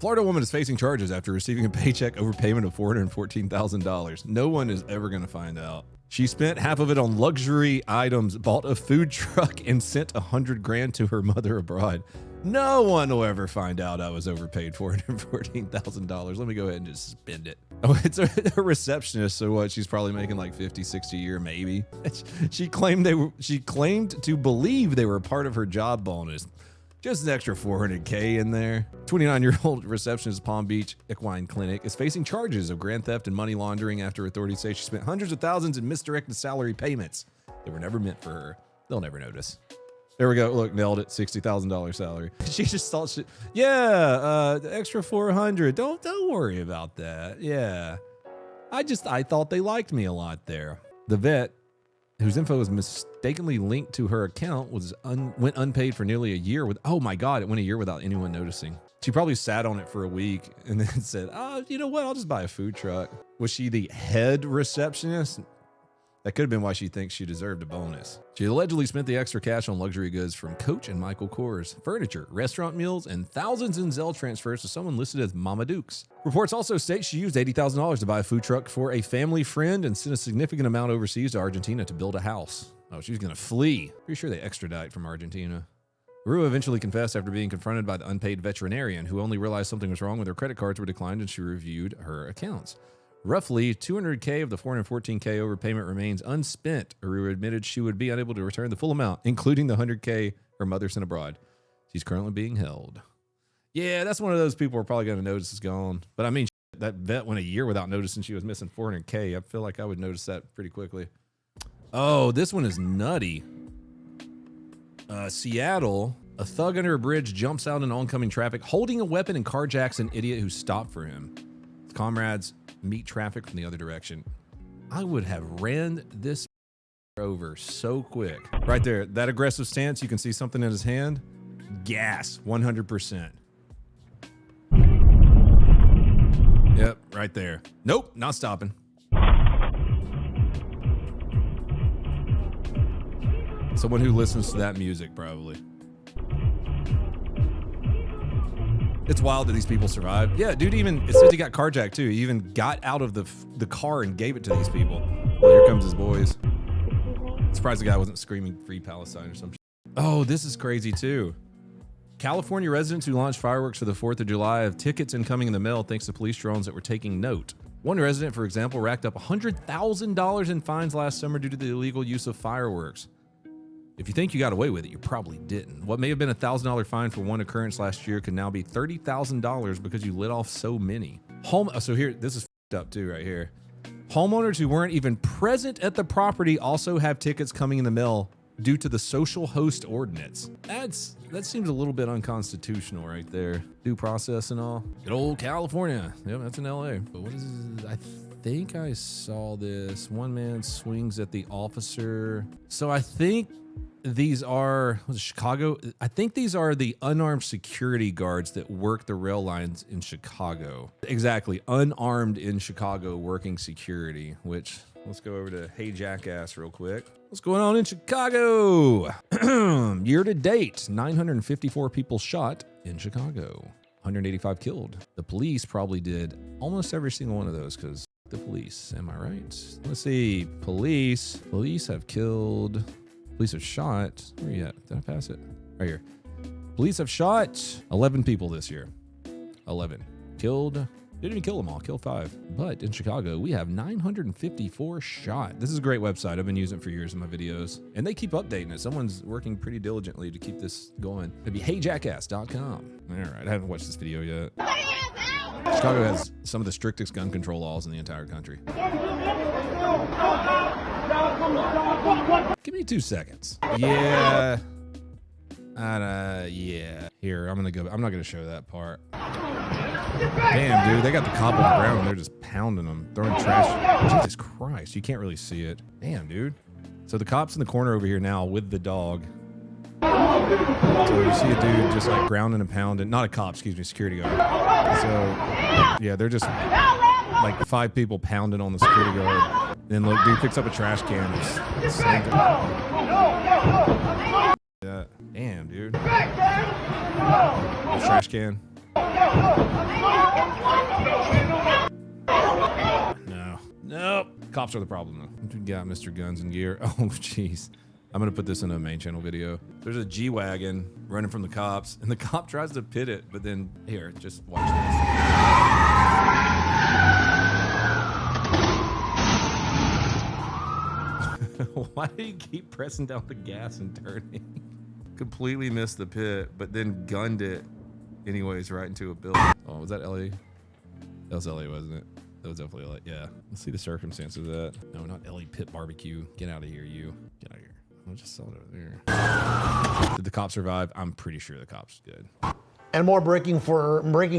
Florida woman is facing charges after receiving a paycheck overpayment of $414,000. No one is ever going to find out. She spent half of it on luxury items, bought a food truck, and sent $100,000 to her mother abroad. No one will ever find out I was overpaid $414,000. Let me go ahead and just spend it. Oh, it's a receptionist, so what? She's probably making like 50, 60 a year, maybe. She claimed to believe they were part of her job bonus. Just an extra $400K in there. 29-year-old receptionist Palm Beach Equine Clinic is facing charges of grand theft and money laundering after authorities say she spent hundreds of thousands in misdirected salary payments that were never meant for her. They'll never notice. There we go. Look, nailed it. $60,000 salary. She just thought the extra 400. Don't worry about that. Yeah. I thought they liked me a lot there. The vet, whose info was mistakenly linked to her account, went unpaid for nearly a year oh my God, it went a year without anyone noticing. She probably sat on it for a week and then said, you know what? I'll just buy a food truck. Was she the head receptionist? That could have been why she thinks she deserved a bonus. She allegedly spent the extra cash on luxury goods from Coach and Michael Kors, furniture, restaurant meals, and thousands in Zelle transfers to someone listed as Mama Dukes. Reports also state she used $80,000 to buy a food truck for a family friend and sent a significant amount overseas to Argentina to build a house. Oh, she's gonna flee. Pretty sure they extradite from Argentina. Rua eventually confessed after being confronted by the unpaid veterinarian, who only realized something was wrong when their credit cards were declined and she reviewed her accounts. Roughly $200K of the $414K overpayment remains unspent. Arua admitted she would be unable to return the full amount, including the $100K her mother sent abroad. She's currently being held. Yeah, that's one of those people we're probably going to notice is gone. But I mean, that vet went a year without noticing she was missing $400K. I feel like I would notice that pretty quickly. Oh, this one is nutty. Seattle, a thug under a bridge jumps out in oncoming traffic, holding a weapon and carjacks an idiot who stopped for him. His comrades meet traffic from the other direction. I would have ran this over so quick. Right there, that aggressive stance, you can see something in his hand. Gas, 100%. Yep, right there. Nope, not stopping. Someone who listens to that music, probably. It's wild that these people survived. Yeah, dude, it says he got carjacked too. He even got out of the car and gave it to these people. Well, here comes his boys. Surprised the guy wasn't screaming Free Palestine or some shit. Oh, this is crazy too. California residents who launched fireworks for the 4th of July have tickets incoming in the mail thanks to police drones that were taking note. One resident, for example, racked up $100,000 in fines last summer due to the illegal use of fireworks. If you think you got away with it, you probably didn't. What may have been a $1,000 fine for one occurrence last year could now be $30,000 because you lit off so many. So here, this is f***ed up too right here. Homeowners who weren't even present at the property also have tickets coming in the mail due to the social host ordinance. That seems a little bit unconstitutional right there. Due process and all. Good old California. Yep, that's in LA. But what is this? I think I saw this. One man swings at the officer. So I think these are, was it Chicago? I think these are the unarmed security guards that work the rail lines in Chicago. Exactly, unarmed in Chicago working security, which, let's go over to Hey Jackass real quick. What's going on in Chicago? Year to date, 954 people shot in Chicago, 185 killed. The police probably did almost every single one of those because the police, am I right? Let's see, police have killed, police have shot, where are you at? Did I pass it? Right here. Police have shot 11 people this year. 11. Killed, didn't even kill them all, killed 5. But in Chicago, we have 954 shot. This is a great website. I've been using it for years in my videos. And they keep updating it. Someone's working pretty diligently to keep this going. It'd be heyjackass.com. All right, I haven't watched this video yet. Chicago has some of the strictest gun control laws in the entire country. Give me 2 seconds. Yeah. Yeah. Here, I'm not gonna show that part. Damn, dude, they got the cop on the ground and they're just pounding them, throwing trash. Jesus Christ, you can't really see it. Damn, dude. So the cop's in the corner over here now with the dog. So you see a dude just like grounding and pounding. Not a cop, excuse me, security guard. So, yeah, they're just like 5 people pounding on the security guard. Then look, dude picks up a trash can and just slams it. Yeah. Damn, dude. Trash can. No. Nope. Cops are the problem, though. What we got, Mr. Guns and Gear? Oh, jeez. I'm going to put this in a main channel video. There's a G-Wagon running from the cops, and the cop tries to pit it, but then, here, just watch this. Why do you keep pressing down the gas and turning? Completely missed the pit, but then gunned it anyways right into a building. Oh, was that LA? That was LA, wasn't it? That was definitely LA. Yeah. Let's see the circumstances of that. No, not LA Pit Barbecue. Get out of here, you. Get out of here. I just saw it over there. Did the cop survive? I'm pretty sure the cop's good. And more breaking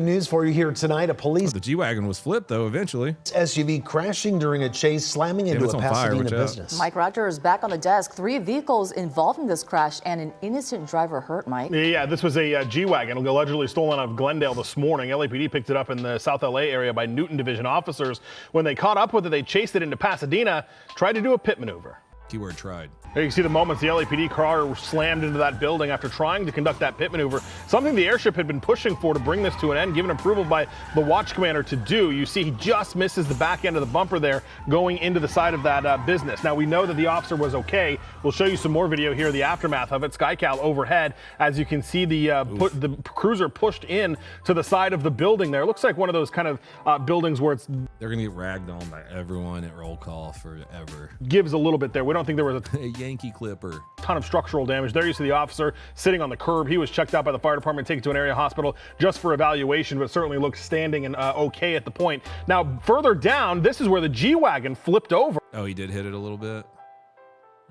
news for you here tonight. A police The G-Wagon was flipped, though, eventually. SUV crashing during a chase, slamming into a Pasadena business. Mike Rogers back on the desk. 3 vehicles involved in this crash and an innocent driver hurt, Mike. Yeah, this was a G-Wagon allegedly stolen out of Glendale this morning. LAPD picked it up in the South LA area by Newton Division officers. When they caught up with it, they chased it into Pasadena, tried to do a pit maneuver. Keyword tried. There you can see the moments the LAPD car slammed into that building after trying to conduct that pit maneuver, something the airship had been pushing for to bring this to an end, given approval by the watch commander to do. You see he just misses the back end of the bumper there going into the side of that business. Now we know that the officer was okay. We'll show you some more video here, the aftermath of it. SkyCal overhead, as you can see the cruiser pushed in to the side of the building there. It looks like one of those kind of buildings where They're going to get ragged on by everyone at roll call forever. Gives a little bit there. We don't think there was a Yankee Clipper. Ton of structural damage. There you see the officer sitting on the curb. He was checked out by the fire department, taken to an area hospital just for evaluation, but certainly looks standing and okay at the point. Now, further down, this is where the G-Wagon flipped over. Oh, he did hit it a little bit.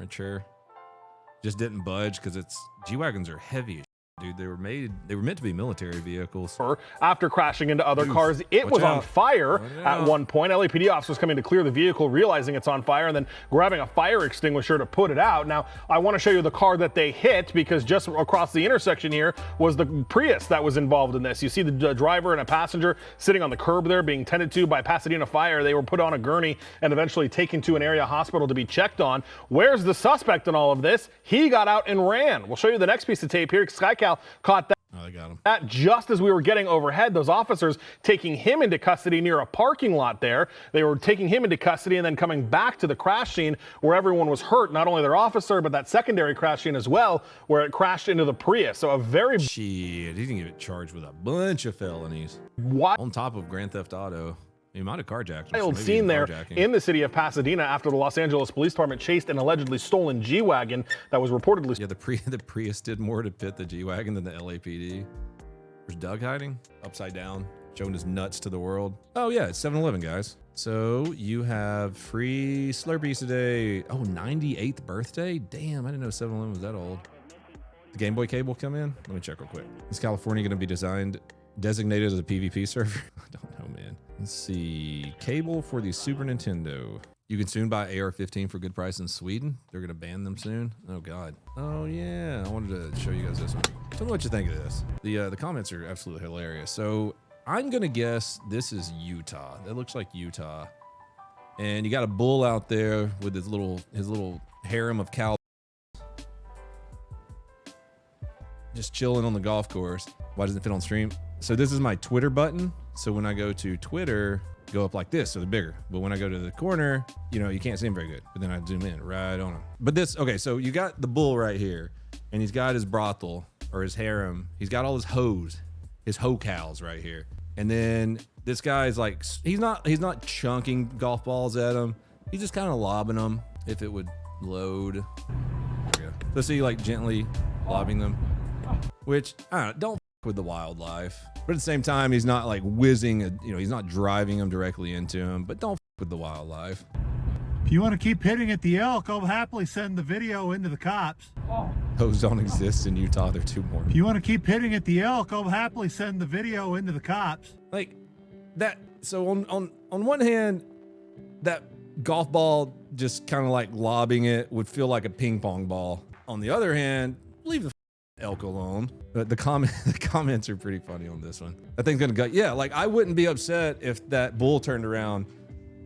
Right, sure. Just didn't budge because G-Wagons are heavy as dude. They were meant to be military vehicles. After crashing into other cars, it was on fire at one point. LAPD officers coming to clear the vehicle, realizing it's on fire, and then grabbing a fire extinguisher to put it out. Now, I want to show you the car that they hit, because just across the intersection here was the Prius that was involved in this. You see the driver and a passenger sitting on the curb there being tended to by Pasadena Fire. They were put on a gurney and eventually taken to an area hospital to be checked on. Where's the suspect in all of this? He got out and ran. We'll show you the next piece of tape here. SkyCal caught that. Oh, they got him. That just as we were getting overhead, those officers taking him into custody near a parking lot there. They were taking him into custody and then coming back to the crash scene where everyone was hurt, not only their officer, but that secondary crash scene as well, where it crashed into the Prius. So a very... Shit, he didn't get charged with a bunch of felonies. What? On top of Grand Theft Auto. He might have carjacked him. Wild scene there in the city of Pasadena after the Los Angeles Police Department chased an allegedly stolen G-Wagon that was reportedly... Yeah, the Prius did more to pit the G-Wagon than the LAPD. There's Doug hiding upside down, showing his nuts to the world. Oh yeah, it's 7-Eleven, guys. So you have free Slurpees today. Oh, 98th birthday? Damn, I didn't know 7-Eleven was that old. The Game Boy cable come in? Let me check real quick. Is California going to be designated as a PvP server? I don't know, man. Let's see. Cable for the Super Nintendo. You can soon buy AR-15 for good price in Sweden. They're gonna ban them soon. Oh God. Oh yeah. I wanted to show you guys this one. Tell me what you think of this. The comments are absolutely hilarious. So I'm gonna guess this is Utah. That looks like Utah. And you got a bull out there with his little harem of cow, just chilling on the golf course. Why doesn't it fit on stream? So this is my Twitter button. So when I go to Twitter, go up like this, so they're bigger. But when I go to the corner, you can't see them very good. But then I zoom in right on them. But this, okay, so you got the bull right here, and he's got his brothel or his harem. He's got all his hoes, his hoe cows right here. And then this guy's like, he's not chunking golf balls at him. He's just kind of lobbing them. If it would load. There we go. So see, like gently lobbing them, which I don't know, don't with the wildlife, but at the same time, he's not like whizzing, he's not driving them directly into him, but don't with the wildlife. If you want to keep hitting at the elk, I'll happily send the video into the cops. Those don't exist in Utah. They're too more. If you want to keep hitting at the elk, I'll happily send the video into the cops. Like that. So on one hand, that golf ball just kind of like lobbing it would feel like a ping pong ball. On the other hand, leave the elk alone. But the comments are pretty funny on this one. That thing's gonna go. Yeah, like I wouldn't be upset if that bull turned around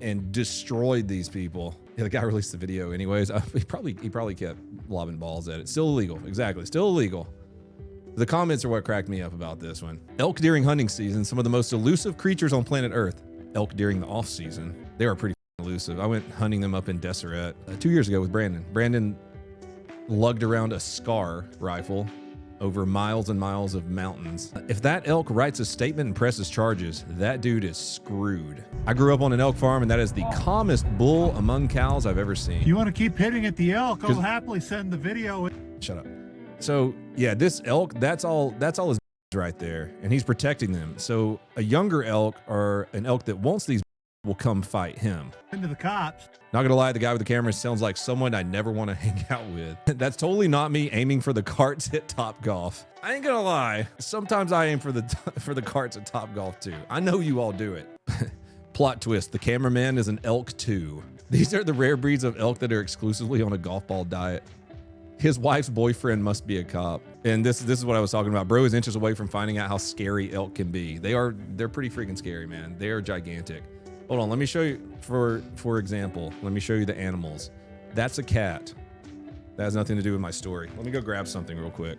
and destroyed these people. Yeah, the guy released the video anyways. He probably kept lobbing balls at it. Still illegal. Exactly. Still illegal. The comments are what cracked me up about this one. Elk during hunting season, some of the most elusive creatures on planet Earth. Elk during the off season, they are pretty elusive. I went hunting them up in Deseret 2 years ago with Brandon. Brandon lugged around a SCAR rifle over miles and miles of mountains. If that elk writes a statement and presses charges, that dude is screwed. I grew up on an elk farm, and that is the calmest bull among cows I've ever seen. You want to keep hitting at the elk, I'll happily send the video. Shut up. So yeah, this elk, that's all his right there, and he's protecting them. So a younger elk or an elk that wants these will come fight him. Into the cops. Not gonna lie, the guy with the camera sounds like someone I never want to hang out with. That's totally not me aiming for the carts at Top Golf. I ain't gonna lie, sometimes I aim for the carts at Top Golf too. I know you all do it. Plot twist, the cameraman is an elk too. These are the rare breeds of elk that are exclusively on a golf ball diet. His wife's boyfriend must be a cop. And this is what I was talking about. Bro is inches away from finding out how scary elk can be. They're pretty freaking scary, man. They are gigantic. Hold on, let me show you, for example, let me show you the animals. That's a cat. That has nothing to do with my story. Let me go grab something real quick.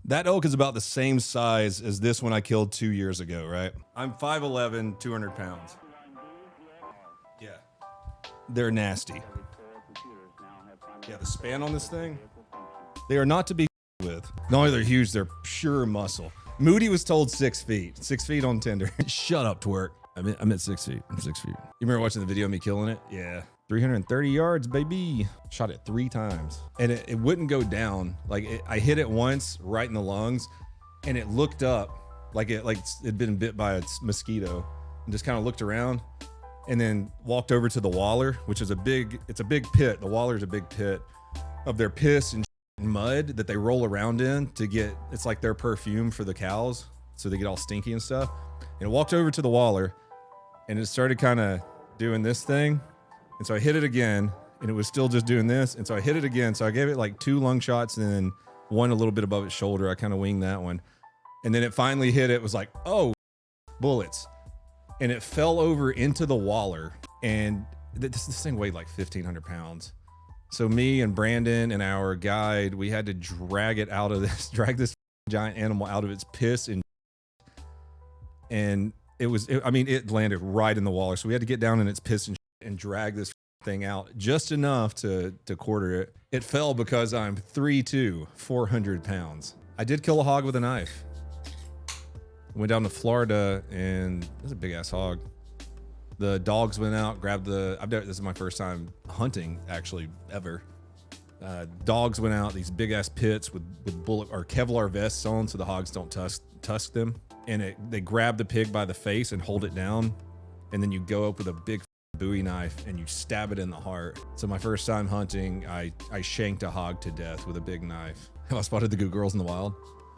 That elk is about the same size as this one I killed 2 years ago, right? I'm 5'11", 200 pounds. Yeah. They're nasty. Yeah, the span on this thing, they are not to be with. Not only they're huge, they're pure muscle. Moody was told 6 feet. 6 feet on Tinder. Shut up, twerk. I'm at 6 feet. I'm 6 feet. You remember watching the video of me killing it? Yeah. 330 yards, baby. Shot it 3 times. And it wouldn't go down. Like I hit it once right in the lungs, and it looked up like it'd been bit by a mosquito, and just kind of looked around, and then walked over to the waller, which is it's a big pit. The waller is a big pit of their piss and mud that they roll around in to get, it's like their perfume for the cows, so they get all stinky and stuff. And it walked over to the waller, and it started kind of doing this thing. And so I hit it again, and it was still just doing this. And so I hit it again. So I gave it like 2 lung shots, and then one a little bit above its shoulder. I kind of winged that one. And then it finally hit it. It was like, oh, bullets. And it fell over into the waller. And this thing weighed like 1,500 pounds. So me and Brandon and our guide, we had to drag this giant animal out of its piss. And it landed right in the waller. So we had to get down in its piss and drag this thing out just enough to quarter it. It fell because I'm 3'2", 400 pounds. I did kill a hog with a knife. Went down to Florida, and it was a big ass hog. The dogs went out, grabbed this is my first time hunting actually ever. Dogs went out, these big ass pits with bullet or Kevlar vests on so the hogs don't tusk them. And they grab the pig by the face and hold it down. And then you go up with a big Bowie knife and you stab it in the heart. So my first time hunting, I shanked a hog to death with a big knife. Have I spotted the good girls in the wild?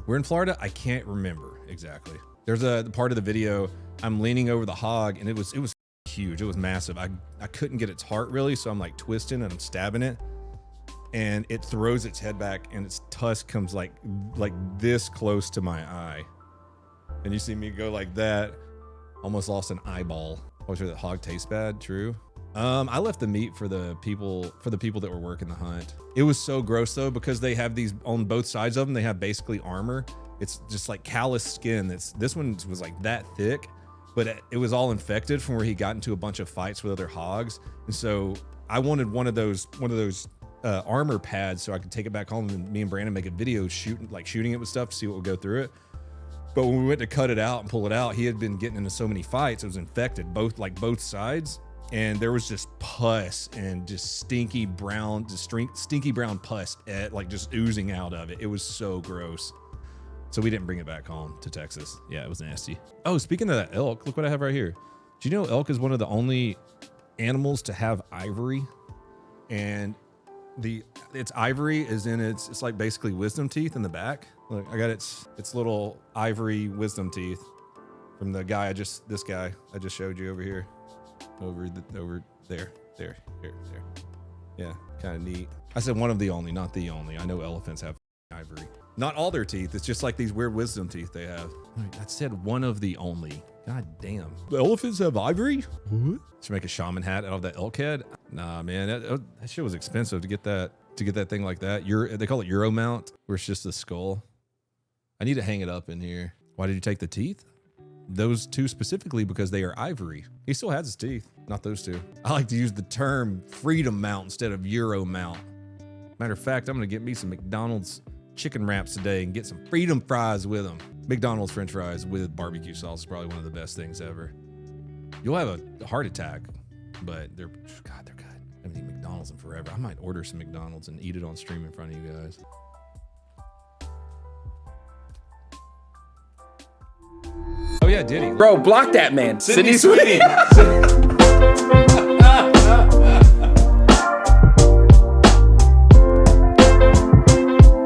We're in Florida. I can't remember exactly. There's a part of the video, I'm leaning over the hog, and it was huge. It was massive. I couldn't get its heart really, so I'm like twisting and I'm stabbing it. And it throws its head back, and its tusk comes like this close to my eye. And you see me go like that. Almost lost an eyeball. Oh, sure that hog tastes bad. True. I left the meat for the people that were working the hunt. It was so gross though, because they have these on both sides of them. They have basically armor. It's just like callous skin. This one was like that thick, but it was all infected from where he got into a bunch of fights with other hogs. And so I wanted one of those armor pads so I could take it back home, and me and Brandon make a video shooting it with stuff to see what would go through it. But when we went to cut it out and pull it out, he had been getting into so many fights. It was infected, both sides. And there was just pus and just stinky brown pus just oozing out of it. It was so gross. So we didn't bring it back home to Texas. Yeah, it was nasty. Oh, speaking of that elk, look what I have right here. Do you know elk is one of the only animals to have ivory? And its ivory is in it's like basically wisdom teeth in the back. Look, I got its little ivory wisdom teeth from the guy this guy I just showed you over here. Over there. Yeah, kind of neat. I said one of the only, not the only. I know elephants have ivory. Not all their teeth. It's just like these weird wisdom teeth they have. I said one of the only. God damn. The elephants have ivory? What? Should make a shaman hat out of that elk head? Nah, man, that shit was expensive to get that thing like that. They call it Euro mount, where it's just the skull. I need to hang it up in here. Why did you take the teeth? Those two specifically because they are ivory. He still has his teeth, not those two. I like to use the term freedom mount instead of Euro mount. Matter of fact, I'm gonna get me some McDonald's chicken wraps today and get some freedom fries with them. McDonald's French fries with barbecue sauce is probably one of the best things ever. You'll have a heart attack, but they're good. I haven't eaten McDonald's in forever. I might order some McDonald's and eat it on stream in front of you guys. Oh yeah, did he? Bro, block that man. Sydney Sweeney.